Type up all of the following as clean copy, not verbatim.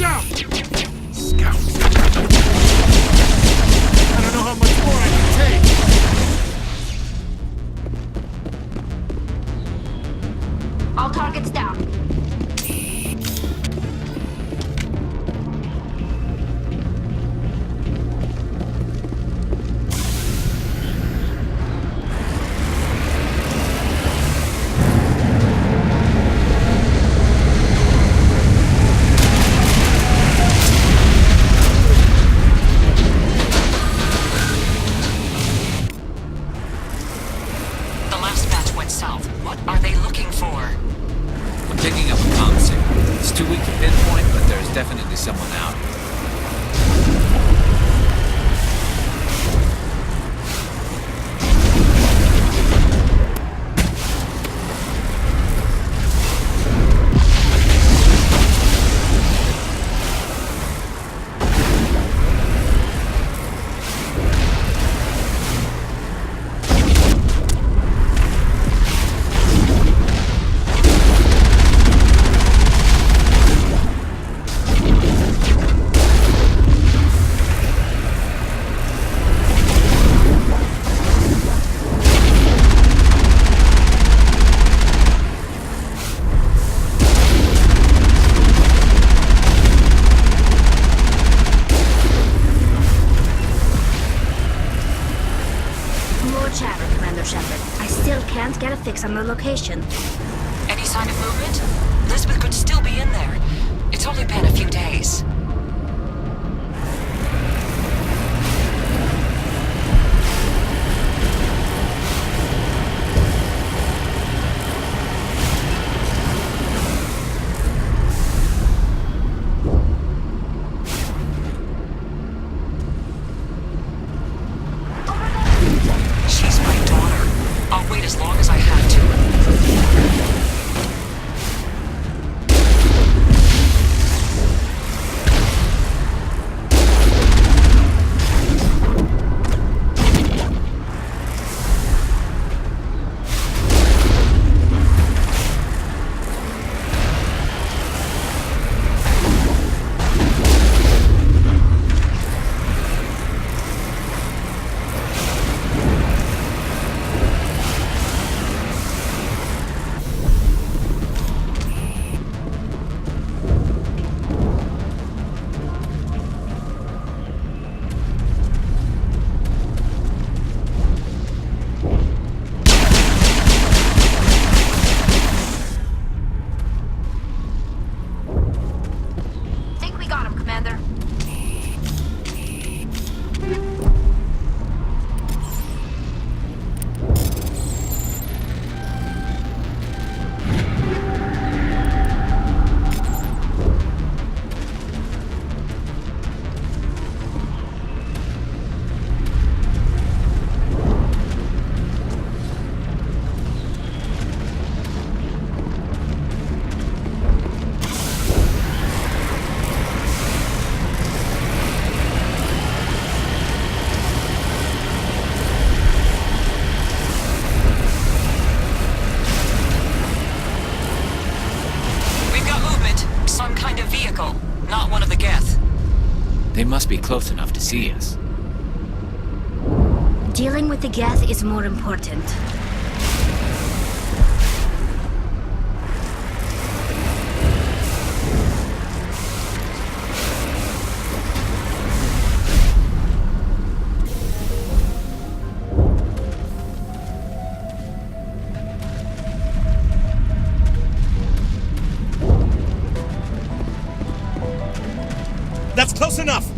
out! Scouts! I don't know how much more I can take! All targets down. Definitely someone out. On the location. Any sign of movement? Elizabeth could still be in there. It's only been a few days. She's my daughter. I'll wait as long as I have to. They must be close enough to see us. Dealing with the Geth is more important. That's close enough!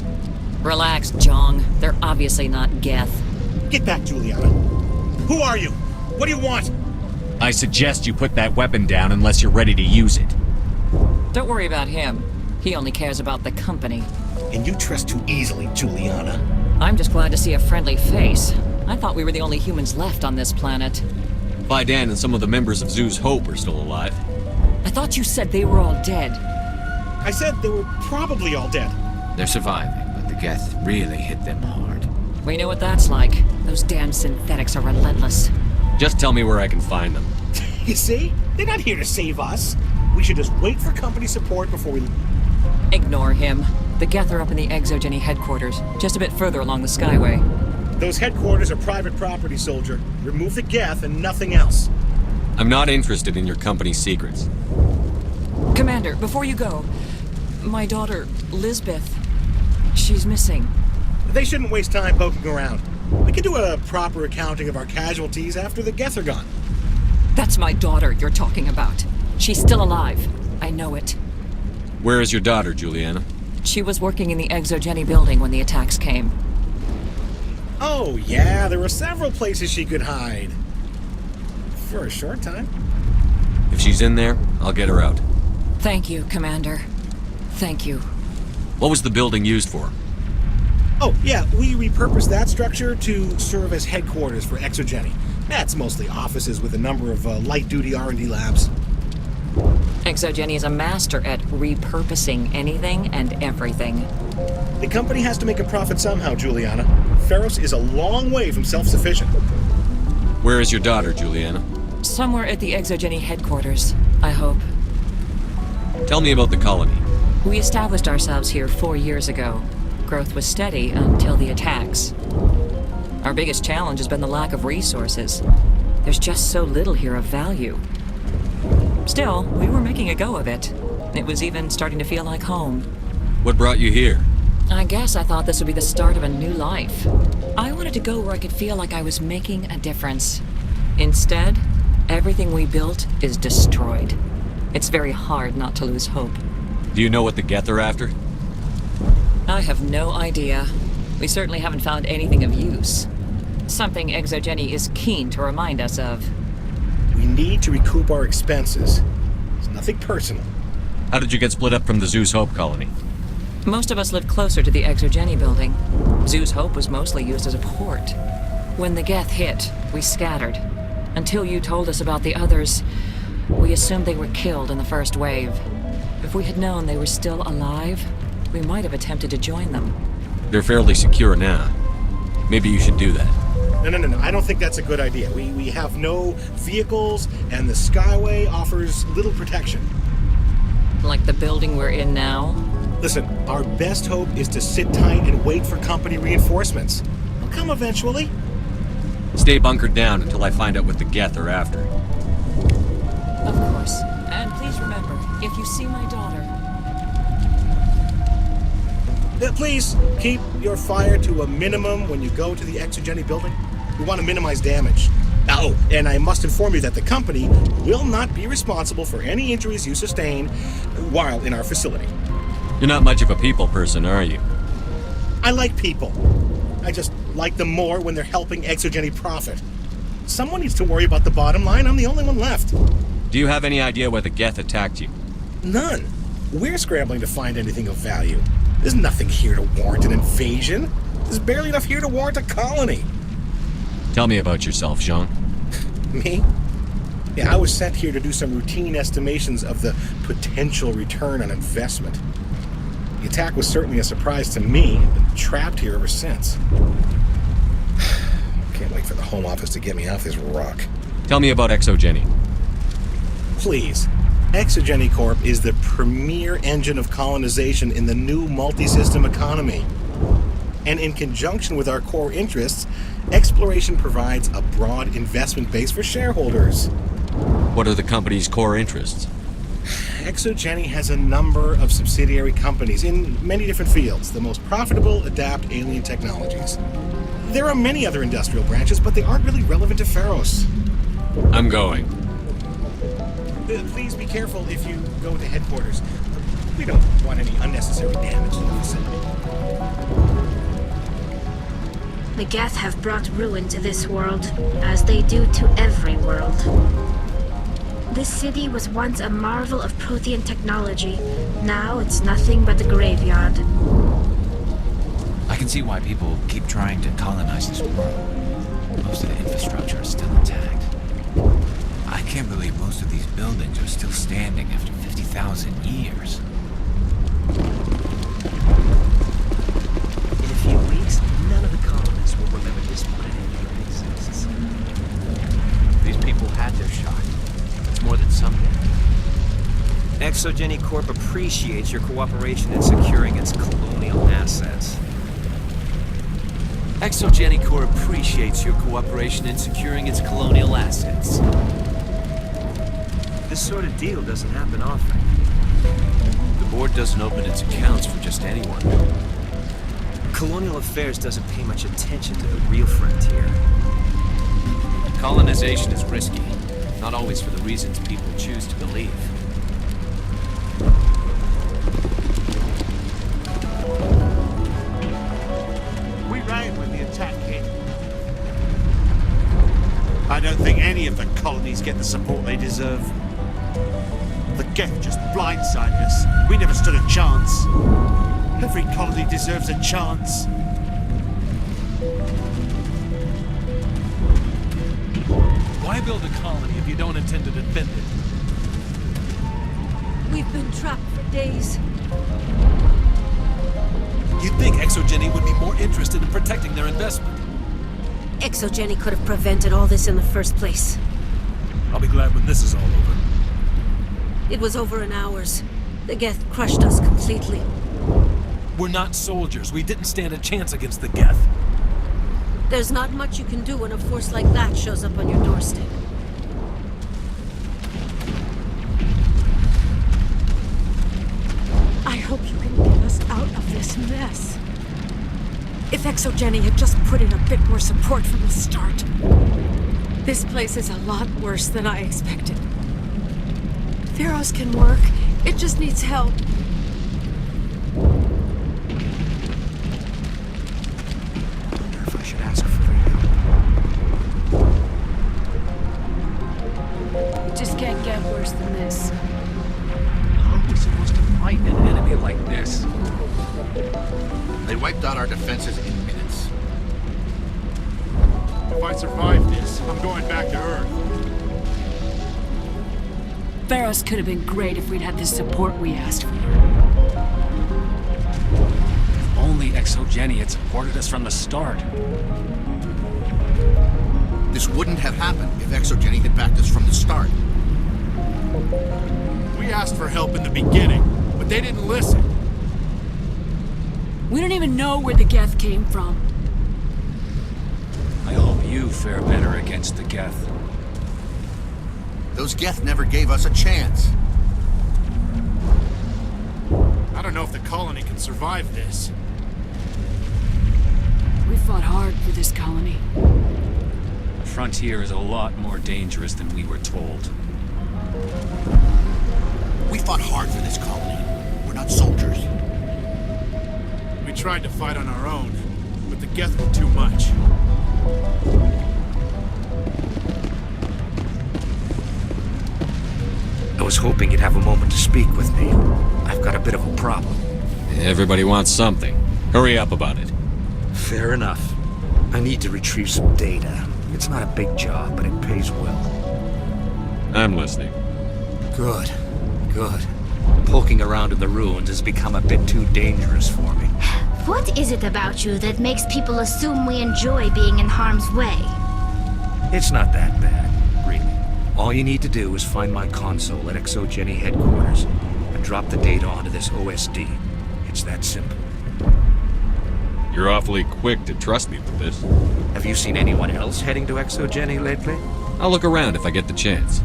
Relax, Jong. They're obviously not Geth. Get back, Juliana. Who are you? What do you want? I suggest you put that weapon down unless you're ready to use it. Don't worry about him. He only cares about the company. And you trust too easily, Juliana. I'm just glad to see a friendly face. I thought we were the only humans left on this planet. Vidan and some of the members of Zoo's Hope are still alive. I thought you said they were all dead. I said they were probably all dead. They're surviving, but the Geth really hit them hard. We know what that's like. Those damn synthetics are relentless. Just tell me where I can find them. You see? They're not here to save us. We should just wait for company support before we... Ignore him. The Geth are up in the Exo Geni headquarters, just a bit further along the Skyway. Those headquarters are private property, soldier. Remove the Geth and nothing else. I'm not interested in your company's secrets. Commander, before you go, my daughter, Lisbeth, she's missing. They shouldn't waste time poking around. We can do a proper accounting of our casualties after the Geth are gone. That's my daughter you're talking about. She's still alive. I know it. Where is your daughter, Juliana? She was working in the Exo Geni building when the attacks came. Oh, yeah, there were several places she could hide. For a short time. If she's in there, I'll get her out. Thank you, Commander. Thank you. What was the building used for? Oh, yeah, we repurposed that structure to serve as headquarters for Exo Geni. That's mostly offices with a number of light-duty R&D labs. Exo Geni is a master at repurposing anything and everything. The company has to make a profit somehow, Juliana. Feros is a long way from self-sufficient. Where is your daughter, Juliana? Somewhere at the Exo Geni headquarters, I hope. Tell me about the colony. We established ourselves here 4 years ago. Growth was steady until the attacks. Our biggest challenge has been the lack of resources. There's just so little here of value. Still, we were making a go of it. It was even starting to feel like home. What brought you here? I guess I thought this would be the start of a new life. I wanted to go where I could feel like I was making a difference. Instead, everything we built is destroyed. It's very hard not to lose hope. Do you know what the Geth are after? I have no idea. We certainly haven't found anything of use. Something Exo Geni is keen to remind us of. We need to recoup our expenses. It's nothing personal. How did you get split up from the Zeus Hope colony? Most of us lived closer to the Exo Geni building. Zeus Hope was mostly used as a port. When the Geth hit, we scattered. Until you told us about the others, we assumed they were killed in the first wave. If we had known they were still alive, we might have attempted to join them. They're fairly secure now. Maybe you should do that. No. I don't think that's a good idea. We have no vehicles, and the Skyway offers little protection. Like the building we're in now? Listen, our best hope is to sit tight and wait for company reinforcements. They'll come eventually. Stay bunkered down until I find out what the Geth are after. Of course. And please remember, if you see my daughter... Please, keep your fire to a minimum when you go to the Exo Geni building. We want to minimize damage. Oh, and I must inform you that the company will not be responsible for any injuries you sustain while in our facility. You're not much of a people person, are you? I like people. I just like them more when they're helping Exo Geni profit. Someone needs to worry about the bottom line. I'm the only one left. Do you have any idea why the Geth attacked you? None. We're scrambling to find anything of value. There's nothing here to warrant an invasion. There's barely enough here to warrant a colony. Tell me about yourself, Jean. Me? Yeah, I was sent here to do some routine estimations of the potential return on investment. The attack was certainly a surprise to me. I've been trapped here ever since. Can't wait for the Home Office to get me off this rock. Tell me about Exo Geni. Please. Exo Geni Corp is the premier engine of colonization in the new multi-system economy. And in conjunction with our core interests, exploration provides a broad investment base for shareholders. What are the company's core interests? Exo Geni has a number of subsidiary companies in many different fields. The most profitable adapt alien technologies. There are many other industrial branches, but they aren't really relevant to Feros. I'm going. Please be careful if you go to headquarters. We don't want any unnecessary damage to the facility. The Geth have brought ruin to this world, as they do to every world. This city was once a marvel of Prothean technology. Now it's nothing but a graveyard. I can see why people keep trying to colonize this world. Most of the infrastructure is still intact. I can't believe most of these buildings are still standing after 50,000 years. In a few weeks, none of the colonists will remember this planet even exists. These people had their shot. It's more than some did. Exo Geni Corp appreciates your cooperation in securing its colonial assets. Exo Geni Corp appreciates your cooperation in securing its colonial assets. This sort of deal doesn't happen often. The board doesn't open its accounts for just anyone. Colonial Affairs doesn't pay much attention to the real frontier. Colonization is risky, not always for the reasons people choose to believe. We ran when the attack came. I don't think any of the colonies get the support they deserve. The Geth just blindsided us. We never stood a chance. Every colony deserves a chance. Why build a colony if you don't intend to defend it? We've been trapped for days. You'd think Exo Geni would be more interested in protecting their investment. Exo Geni could have prevented all this in the first place. I'll be glad when this is all over. It was over in hours. The Geth crushed us completely. We're not soldiers. We didn't stand a chance against the Geth. There's not much you can do when a force like that shows up on your doorstep. I hope you can get us out of this mess. If Exo Geni had just put in a bit more support from the start. This place is a lot worse than I expected. Feros can work. It just needs help. I wonder if I should ask for their help. It just can't get worse than this. How are we supposed to fight an enemy like this? They wiped out our defenses in minutes. If I survive this, I'm going back to Earth. Feros could have been great if we'd had the support we asked for. If only Exo Geni had supported us from the start. This wouldn't have happened if Exo Geni had backed us from the start. We asked for help in the beginning, but they didn't listen. We don't even know where the Geth came from. I hope you fare better against the Geth. Those Geth never gave us a chance. I don't know if the colony can survive this. We fought hard for this colony. The frontier is a lot more dangerous than we were told. We fought hard for this colony. We're not soldiers. We tried to fight on our own, but the Geth were too much. I was hoping you'd have a moment to speak with me. I've got a bit of a problem. Everybody wants something. Hurry up about it. Fair enough. I need to retrieve some data. It's not a big job, but it pays well. I'm listening. Good. Good. Poking around in the ruins has become a bit too dangerous for me. What is it about you that makes people assume we enjoy being in harm's way? It's not that bad, really. All you need to do is find my console at Exo Geni headquarters and drop the data onto this OSD. It's that simple. You're awfully quick to trust me with this. Have you seen anyone else heading to Exo Geni lately? I'll look around if I get the chance.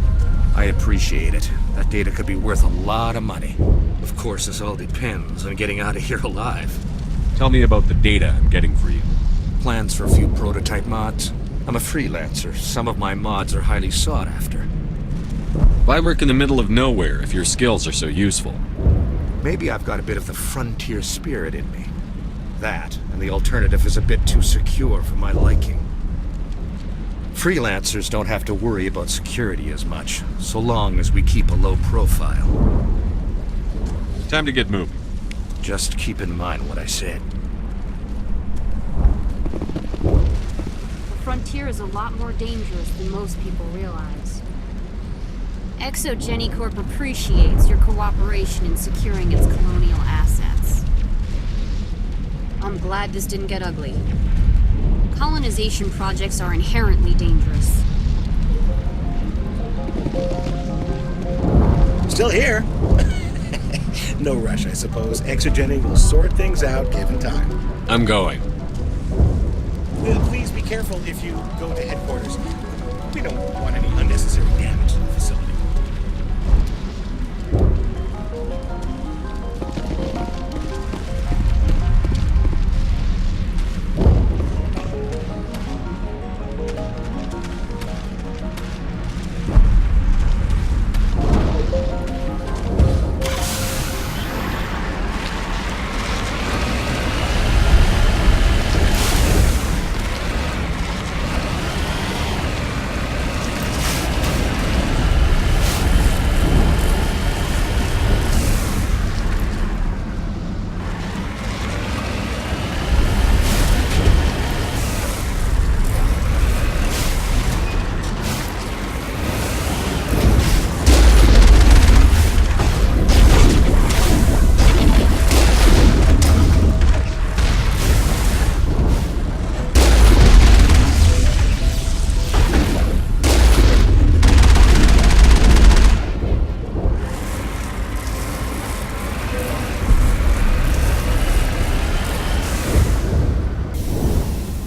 I appreciate it. That data could be worth a lot of money. Of course, this all depends on getting out of here alive. Tell me about the data I'm getting for you. Plans for a few prototype mods. I'm a freelancer. Some of my mods are highly sought after. Why work in the middle of nowhere if your skills are so useful? Maybe I've got a bit of the frontier spirit in me. That, and the alternative is a bit too secure for my liking. Freelancers don't have to worry about security as much, so long as we keep a low profile. Time to get moving. Just keep in mind what I said. The frontier is a lot more dangerous than most people realize. Exo Geni Corp appreciates your cooperation in securing its colonial assets. I'm glad this didn't get ugly. Colonization projects are inherently dangerous. Still here. No rush, I suppose. Exo Geni will sort things out given time. I'm going. Please be careful if you go to headquarters. We don't want any unnecessary damage to the facility.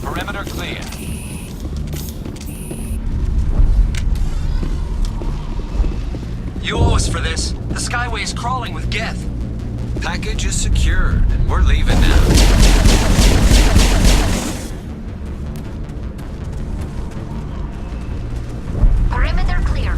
Perimeter clear. You owe us for this. The Skyway is crawling with Geth. Package is secured, and we're leaving now. Perimeter clear.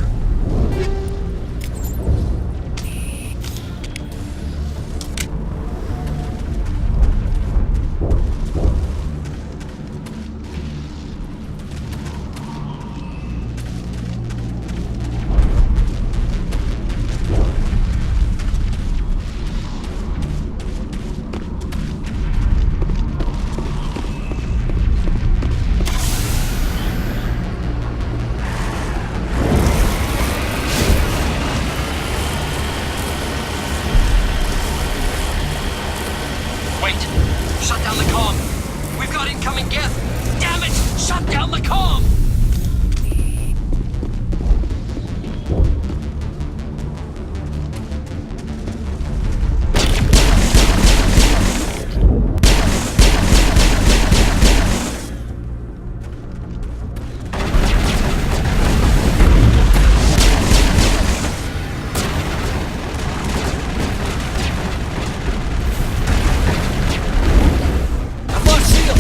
Wait! Shut down the comm! We've got incoming Geth! Damn it! Shut down the comm! I've lost shield!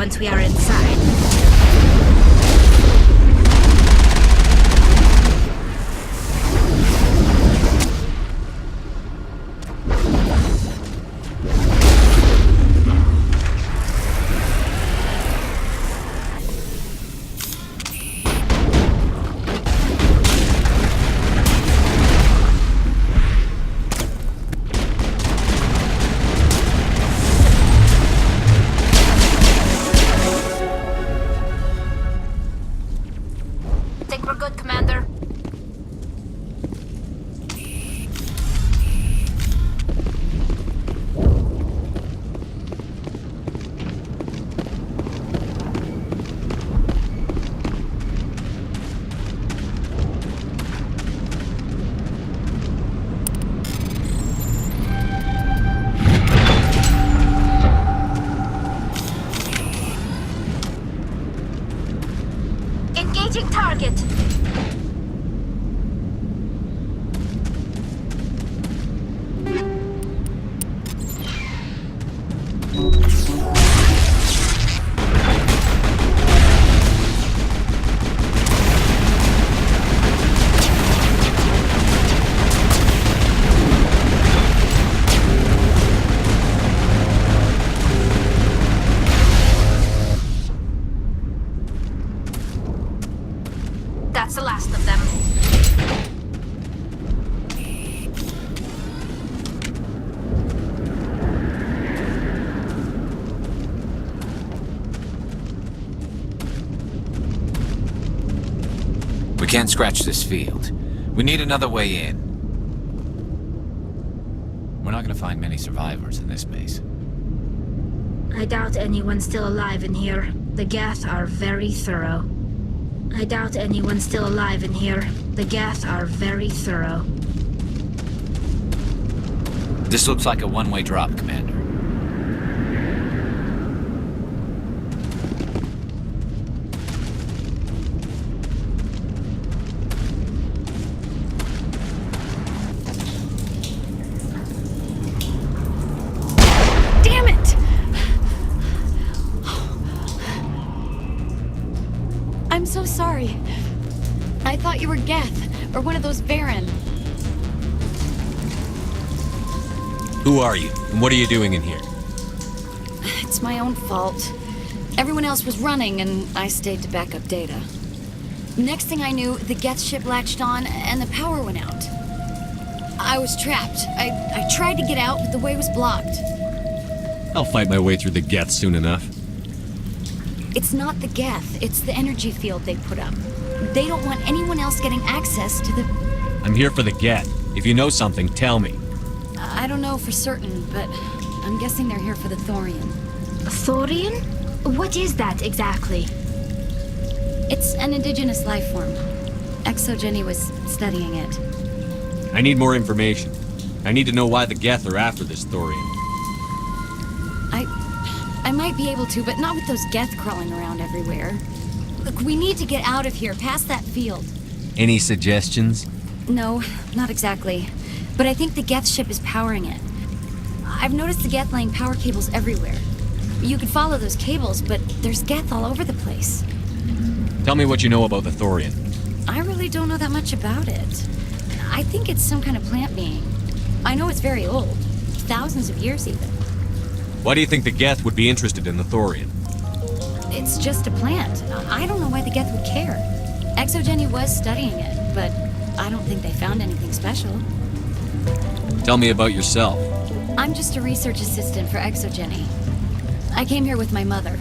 once we are inside. Think we're good, Commander? Engaging target. That's the last of them. We can't scratch this field. We need another way in. We're not gonna find many survivors in this base. I doubt anyone's still alive in here. The Geth are very thorough. I doubt anyone's still alive in here. The Geth are very thorough. This looks like a one-way drop, Commander. Damn it! I'm so sorry. I thought you were Geth, or one of those Baron. Who are you, and what are you doing in here? It's my own fault. Everyone else was running, and I stayed to back up data. Next thing I knew, the Geth ship latched on, and the power went out. I was trapped. I tried to get out, but the way was blocked. I'll fight my way through the Geth soon enough. It's not the Geth, it's the energy field they put up. They don't want anyone else getting access to the... I'm here for the Geth. If you know something, tell me. I don't know for certain, but I'm guessing they're here for the Thorium. Thorium? What is that exactly? It's an indigenous life form. Exo Geni was studying it. I need more information. I need to know why the Geth are after this Thorium. I might be able to, but not with those Geth crawling around everywhere. Look, we need to get out of here, past that field. Any suggestions? No, not exactly. But I think the Geth ship is powering it. I've noticed the Geth laying power cables everywhere. You could follow those cables, but there's Geth all over the place. Tell me what you know about the Thorium. I really don't know that much about it. I think it's some kind of plant being. I know it's very old. Thousands of years, even. Why do you think the Geth would be interested in the Thorium? It's just a plant. I don't know why the Geth would care. Exo Geni was studying it, but I don't think they found anything special. Tell me about yourself. I'm just a research assistant for Exo Geni. I came here with my mother.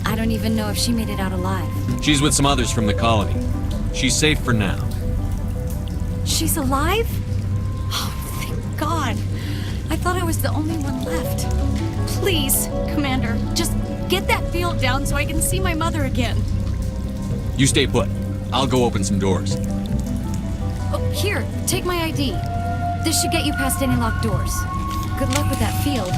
I don't even know if she made it out alive. She's with some others from the colony. She's safe for now. She's alive? Oh, thank God. I thought I was the only one left. Please, Commander, just get that field down so I can see my mother again. You stay put. I'll go open some doors. Oh, here, take my ID. This should get you past any locked doors. Good luck with that field.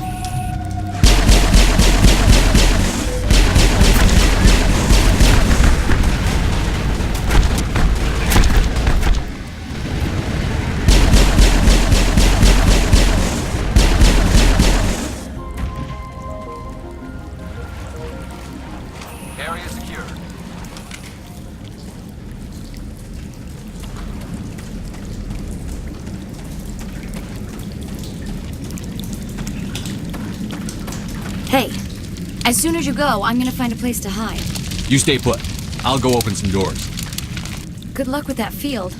Hey, as soon as you go, I'm gonna find a place to hide. You stay put. I'll go open some doors. Good luck with that field.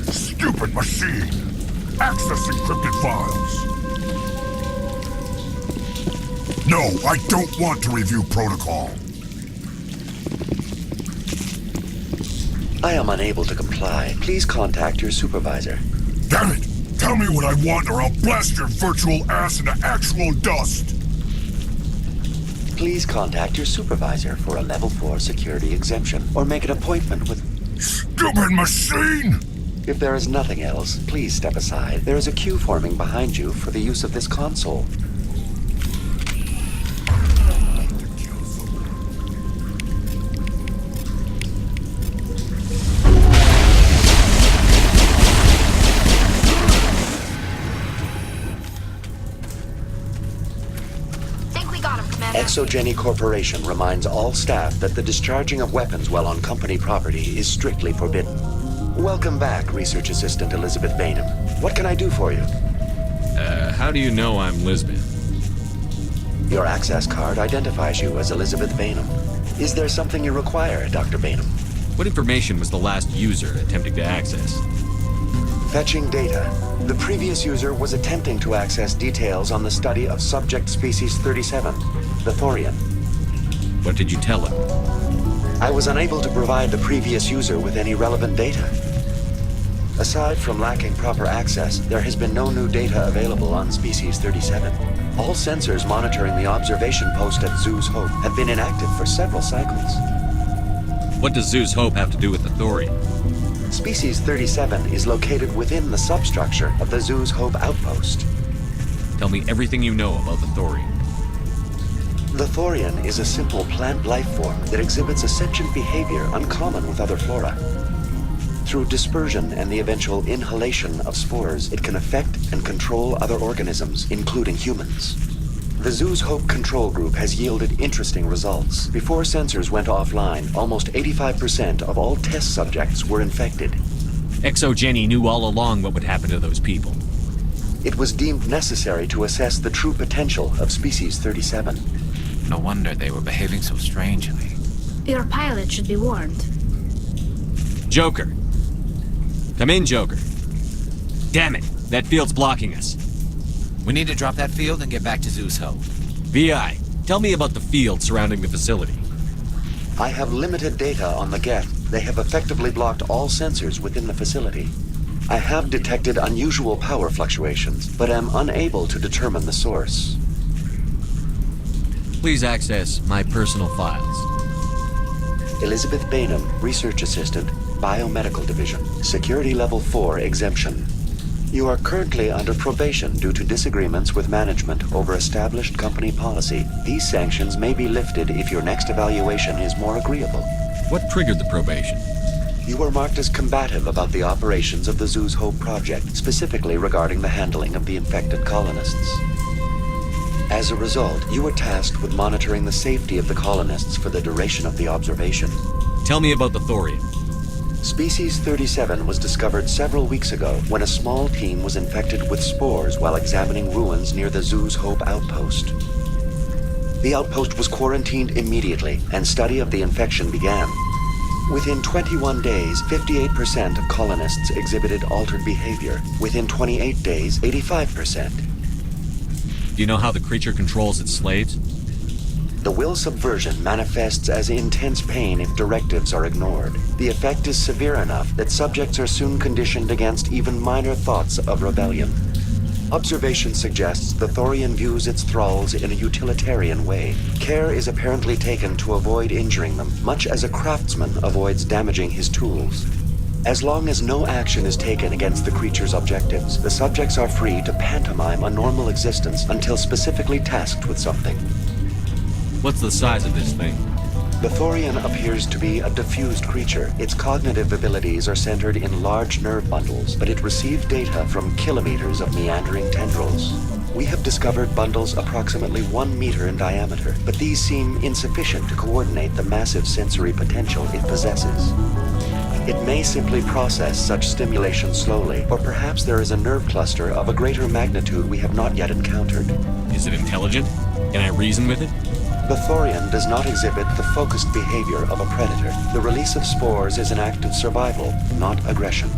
Stupid machine! Access encrypted files! No, I don't want to review protocol. I am unable to comply. Please contact your supervisor. Damn it! Tell me what I want or I'll blast your virtual ass into actual dust! Please contact your supervisor for a level 4 security exemption or make an appointment with... Stupid machine! If there is nothing else, please step aside. There is a queue forming behind you for the use of this console. Think we got him, Commander. Exo Geni Corporation reminds all staff that the discharging of weapons while on company property is strictly forbidden. Welcome back, Research Assistant Elizabeth Bainham. What can I do for you? How do you know I'm Lisbeth? Your access card identifies you as Elizabeth Bainham. Is there something you require, Dr. Bainham? What information was the last user attempting to access? Fetching data. The previous user was attempting to access details on the study of subject species 37, the Thorian. What did you tell him? I was unable to provide the previous user with any relevant data. Aside from lacking proper access, there has been no new data available on Species 37. All sensors monitoring the observation post at Zeus Hope have been inactive for several cycles. What does Zeus Hope have to do with the Thorian? Species 37 is located within the substructure of the Zeus Hope outpost. Tell me everything you know about the Thorian. The Thorian is a simple plant life form that exhibits a sentient behavior uncommon with other flora. Through dispersion and the eventual inhalation of spores, it can affect and control other organisms, including humans. The Zeus Hope control group has yielded interesting results. Before sensors went offline, almost 85% of all test subjects were infected. Exo Geni knew all along what would happen to those people. It was deemed necessary to assess the true potential of Species 37. No wonder they were behaving so strangely. Your pilot should be warned. Joker. Come in, Joker. Damn it, that field's blocking us. We need to drop that field and get back to Zeus Hope. VI, tell me about the field surrounding the facility. I have limited data on the Geth. They have effectively blocked all sensors within the facility. I have detected unusual power fluctuations, but am unable to determine the source. Please access my personal files. Elizabeth Bainham, Research Assistant, Biomedical Division, Security Level 4 exemption. You are currently under probation due to disagreements with management over established company policy. These sanctions may be lifted if your next evaluation is more agreeable. What triggered the probation? You were marked as combative about the operations of the Zeus Hope project, specifically regarding the handling of the infected colonists. As a result, you were tasked with monitoring the safety of the colonists for the duration of the observation. Tell me about the Thorian. Species 37 was discovered several weeks ago when a small team was infected with spores while examining ruins near the Zeus Hope outpost. The outpost was quarantined immediately, and study of the infection began. Within 21 days, 58% of colonists exhibited altered behavior. Within 28 days, 85%. Do you know how the creature controls its slaves? The will subversion manifests as intense pain if directives are ignored. The effect is severe enough that subjects are soon conditioned against even minor thoughts of rebellion. Observation suggests the Thorian views its thralls in a utilitarian way. Care is apparently taken to avoid injuring them, much as a craftsman avoids damaging his tools. As long as no action is taken against the creature's objectives, the subjects are free to pantomime a normal existence until specifically tasked with something. What's the size of this thing? The Thorian appears to be a diffused creature. Its cognitive abilities are centered in large nerve bundles, but it receives data from kilometers of meandering tendrils. We have discovered bundles approximately 1 meter in diameter, but these seem insufficient to coordinate the massive sensory potential it possesses. It may simply process such stimulation slowly, or perhaps there is a nerve cluster of a greater magnitude we have not yet encountered. Is it intelligent? Can I reason with it? The Thorian does not exhibit the focused behavior of a predator. The release of spores is an act of survival, not aggression.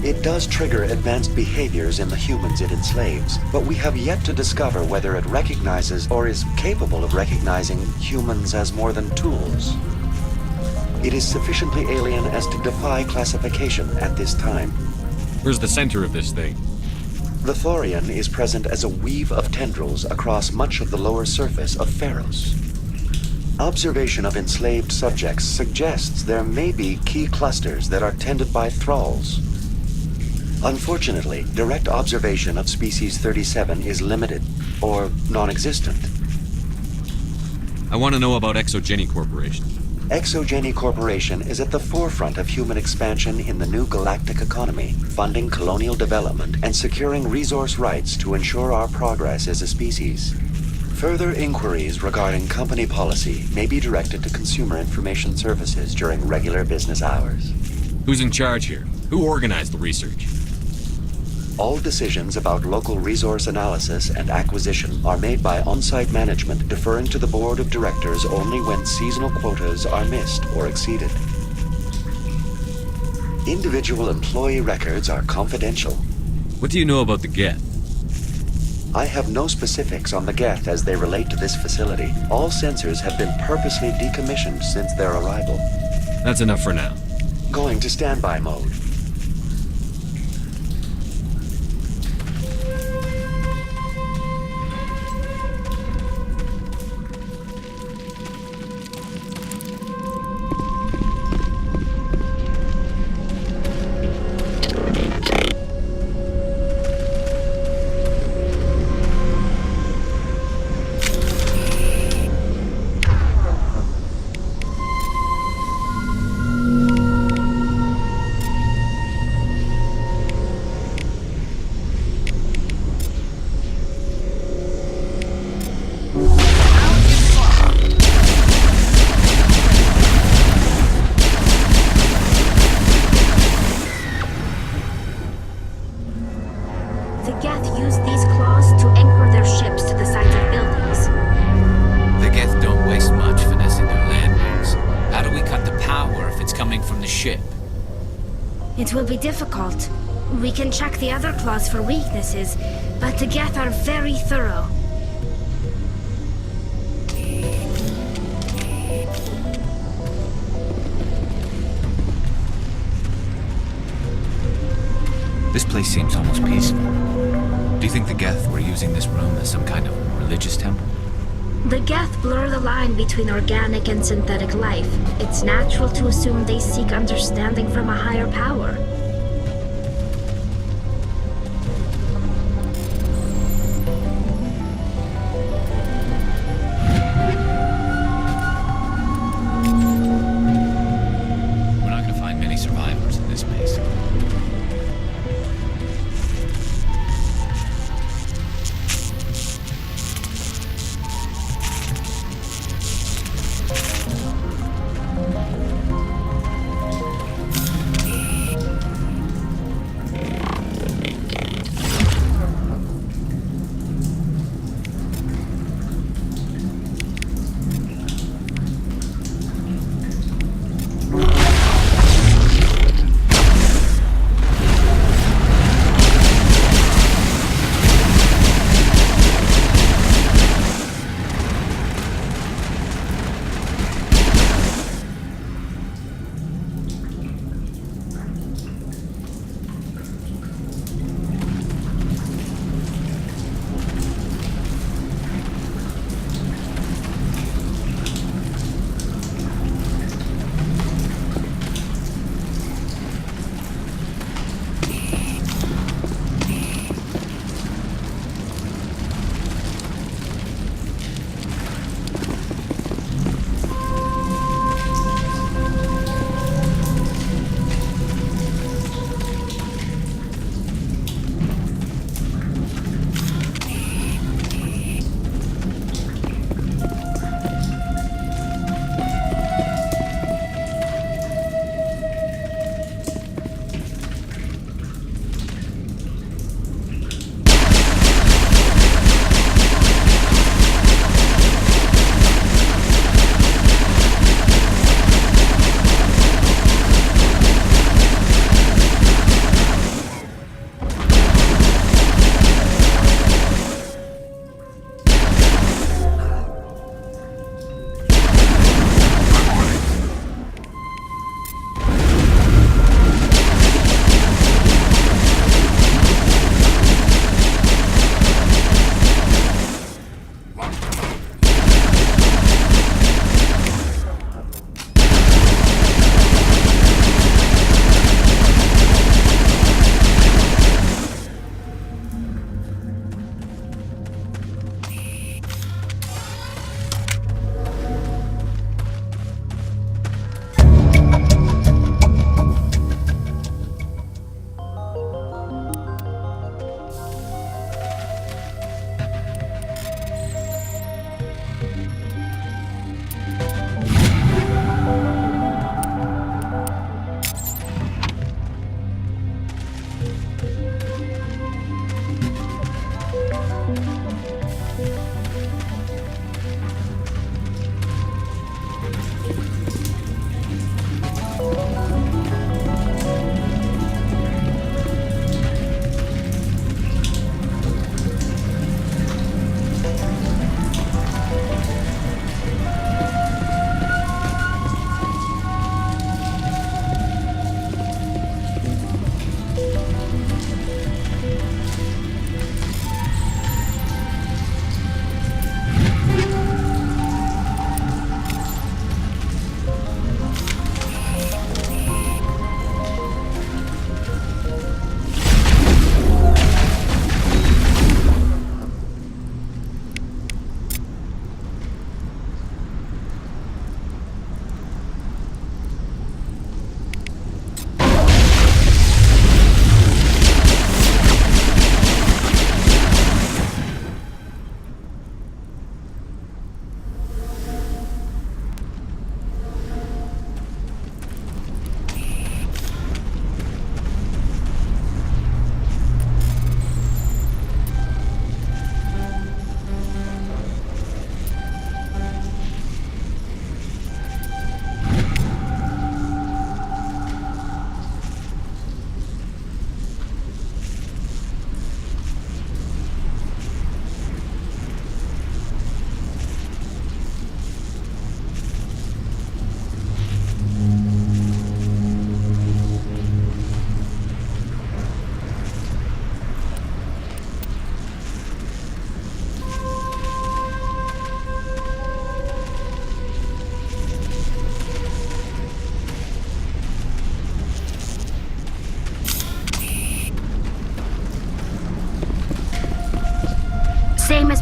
It does trigger advanced behaviors in the humans it enslaves, but we have yet to discover whether it recognizes or is capable of recognizing humans as more than tools. It is sufficiently alien as to defy classification at this time. Where's the center of this thing? The Thorian is present as a weave of tendrils across much of the lower surface of Feros. Observation of enslaved subjects suggests there may be key clusters that are tended by thralls. Unfortunately, direct observation of species 37 is limited, or non-existent. I want to know about Exo Geni Corporation. Exo Geni Corporation is at the forefront of human expansion in the new galactic economy, funding colonial development and securing resource rights to ensure our progress as a species. Further inquiries regarding company policy may be directed to Consumer Information Services during regular business hours. Who's in charge here? Who organized the research? All decisions about local resource analysis and acquisition are made by on-site management, deferring to the board of directors only when seasonal quotas are missed or exceeded. Individual employee records are confidential. What do you know about the Geth? I have no specifics on the Geth as they relate to this facility. All sensors have been purposely decommissioned since their arrival. That's enough for now. Going to standby mode. It will be difficult. We can check the other claws for weaknesses, but the Geth are very thorough. This place seems almost peaceful. Do you think the Geth were using this room as some kind of religious temple? The Geth blur the line between organic and synthetic life. It's natural to assume they seek understanding from a higher power. We're not going to find many survivors in this base.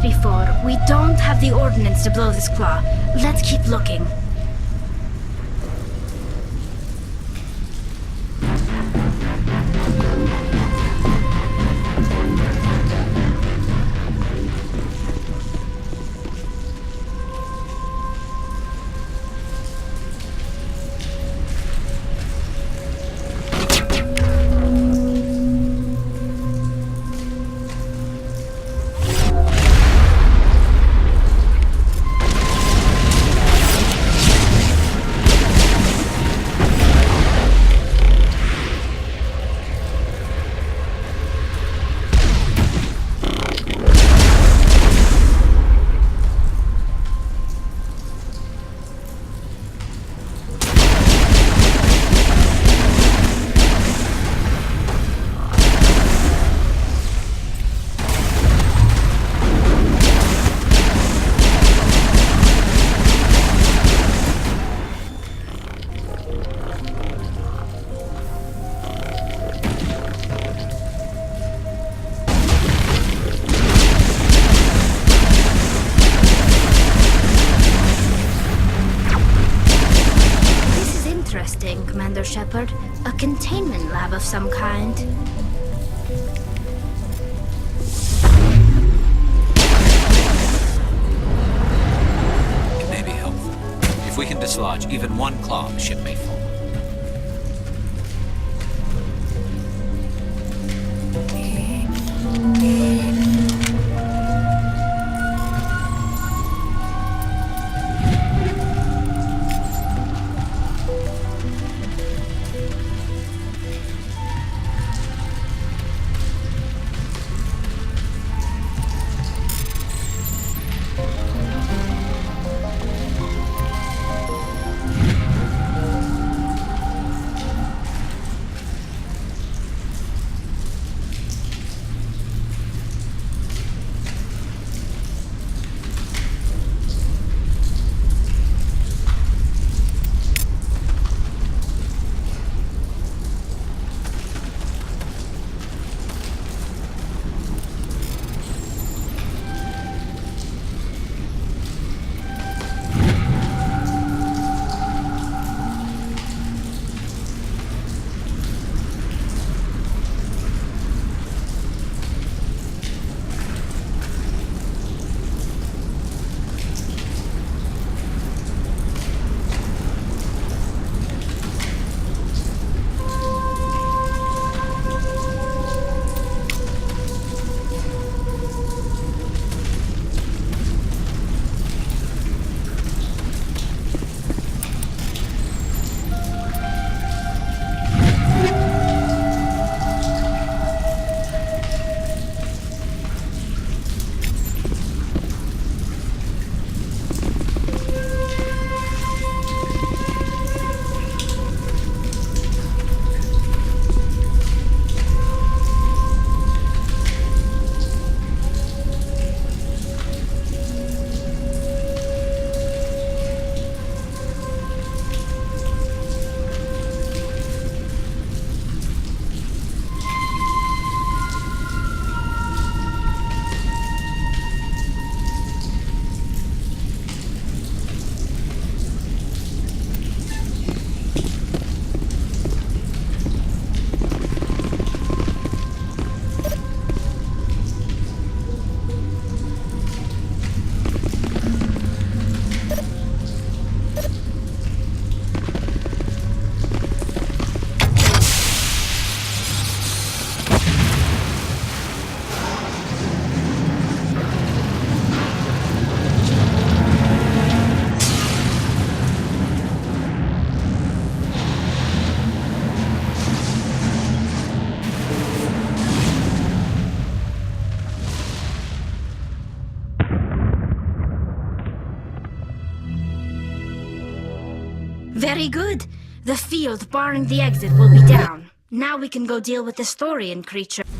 before, we don't have the ordnance to blow this claw. Let's keep looking. Commander Shepard. A containment lab of some kind. It may be helpful. If we can dislodge even one claw, the ship may fall. Very good. The field barring the exit will be down. Now we can go deal with the Storian creature.